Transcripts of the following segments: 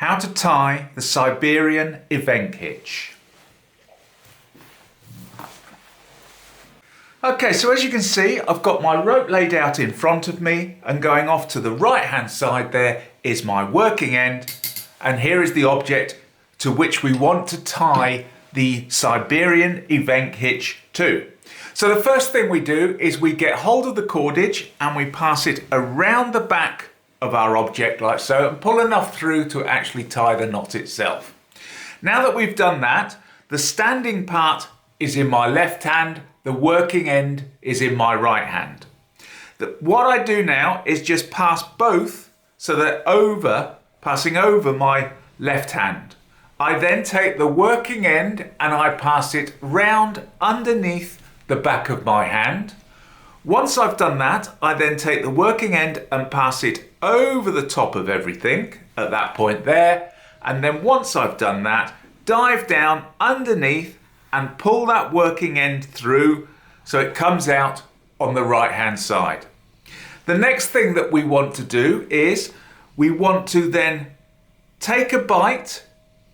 how to tie the Siberian Evenk Hitch. Okay, so as you can see, I've got my rope laid out in front of me, and going off to the right hand side there is my working end, and here is the object to which we want to tie the Siberian Evenk Hitch to. So the first thing we do is we get hold of the cordage and we pass it around the back of our object like so, and pull enough through to actually tie the knot itself. Now that we've done that, the standing part is in my left hand, the working end is in my right hand. What I do now is just pass both, so that passing over my left hand. I then take the working end and I pass it round underneath the back of my hand. Once I've done that, I then take the working end and pass it over the top of everything at that point there. And then once I've done that, dive down underneath and pull that working end through so it comes out on the right hand side. The next thing that we want to do is we want to then take a bight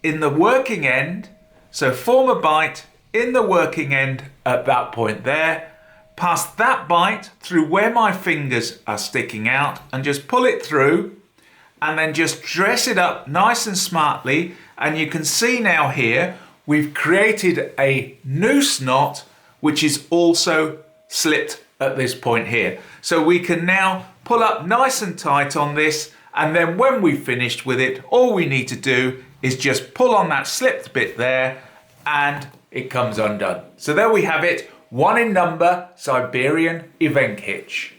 in the working end, so form a bight in the working end at that point there, pass that bight through where my fingers are sticking out and just pull it through, and then just dress it up nice and smartly. And you can see now here we've created a noose knot which is also slipped at this point here. So we can now pull up nice and tight on this, and then when we've finished with it, all we need to do is just pull on that slipped bit there and it comes undone. So there we have it, 1 in number Siberian Evenk Hitch.